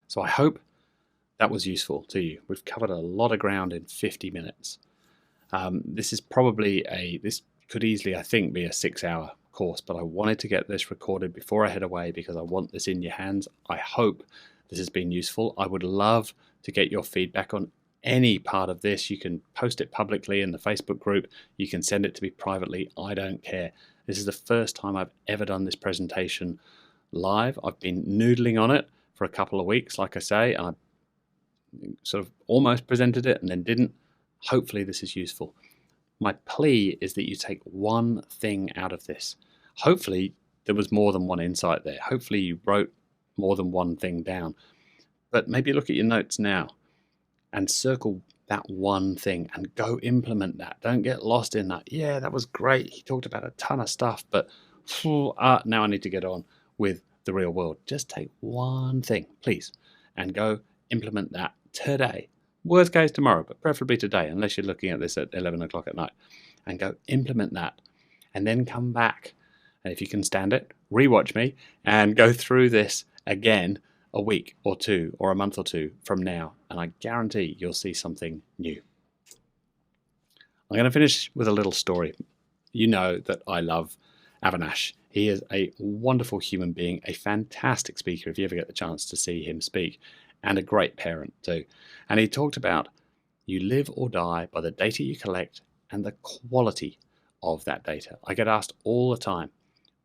So I hope that was useful to you. We've covered a lot of ground in 50 minutes. This is probably this could easily, I think, be a 6-hour course, but I wanted to get this recorded before I head away because I want this in your hands. I hope this has been useful. I would love to get your feedback on any part of this. You can post it publicly in the Facebook group. You can send it to me privately. I don't care. This is the first time I've ever done this presentation live. I've been noodling on it for a couple of weeks, like I say, and I sort of almost presented it and then didn't. Hopefully this is useful. My plea is that you take one thing out of this. Hopefully there was more than one insight there. Hopefully you wrote more than one thing down. But maybe look at your notes now and circle that one thing and go implement that. Don't get lost in that. Yeah, that was great. He talked about a ton of stuff, but now I need to get on with the real world. Just take one thing, please, and go implement that today. Worst case tomorrow, but preferably today, unless you're looking at this at 11 o'clock at night, and go implement that and then come back. And if you can stand it, rewatch me and go through this again a week or two or a month or two from now, and I guarantee you'll see something new. I'm going to finish with a little story. You know that I love Avinash. He is a wonderful human being, a fantastic speaker if you ever get the chance to see him speak, and a great parent too. And he talked about you live or die by the data you collect and the quality of that data. I get asked all the time,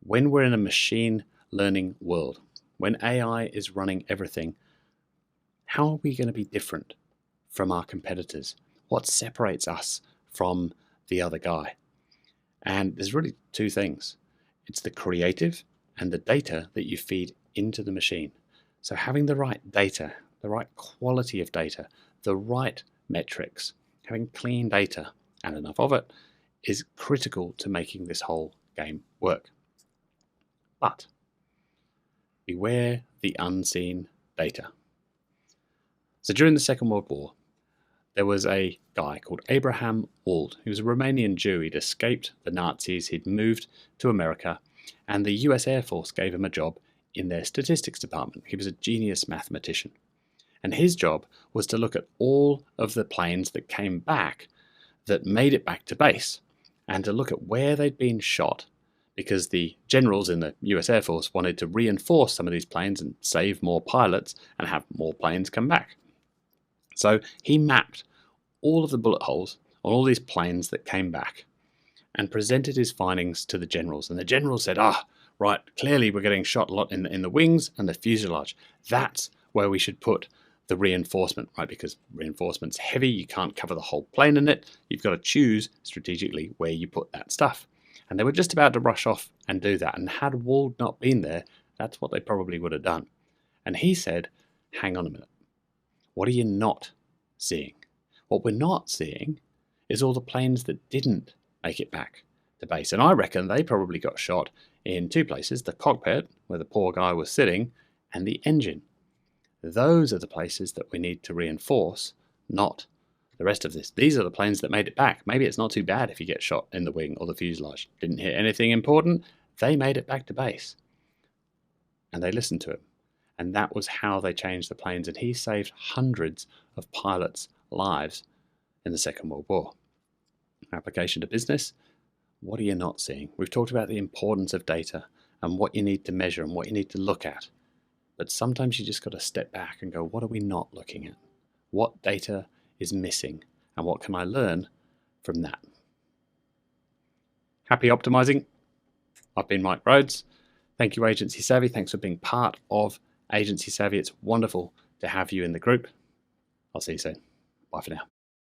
when we're in a machine learning world, when AI is running everything, how are we going to be different from our competitors? What separates us from the other guy? And there's really two things. It's the creative and the data that you feed into the machine. So having the right data, the right quality of data, the right metrics, having clean data and enough of it is critical to making this whole game work. But beware the unseen data. So during the Second World War, there was a guy called Abraham Wald. He was a Romanian Jew. He'd escaped the Nazis. He'd moved to America, and the US Air Force gave him a job in their statistics department. He was a genius mathematician. And his job was to look at all of the planes that came back that made it back to base, and to look at where they'd been shot, because the generals in the US Air Force wanted to reinforce some of these planes and save more pilots and have more planes come back. So he mapped all of the bullet holes on all these planes that came back and presented his findings to the generals. And the generals said, right, clearly we're getting shot a lot in the wings and the fuselage. That's where we should put the reinforcement, right? Because reinforcement's heavy, you can't cover the whole plane in it. You've got to choose strategically where you put that stuff. And they were just about to rush off and do that. And had Wald not been there, that's what they probably would have done. And he said, hang on a minute. What are you not seeing? What we're not seeing is all the planes that didn't make it back to base. And I reckon they probably got shot in two places, the cockpit, where the poor guy was sitting, and the engine. Those are the places that we need to reinforce, not the rest of this. These are the planes that made it back. Maybe it's not too bad if you get shot in the wing or the fuselage. Didn't hit anything important. They made it back to base. And they listened to him. And that was how they changed the planes. And he saved hundreds of pilots' lives in the Second World War. Application to business. What are you not seeing? We've talked about the importance of data and what you need to measure and what you need to look at. But sometimes you just got to step back and go, what are we not looking at? What data is missing? And what can I learn from that? Happy optimizing. I've been Mike Rhodes. Thank you, AgencySavvy. Thanks for being part of AgencySavvy. It's wonderful to have you in the group. I'll see you soon. Bye for now.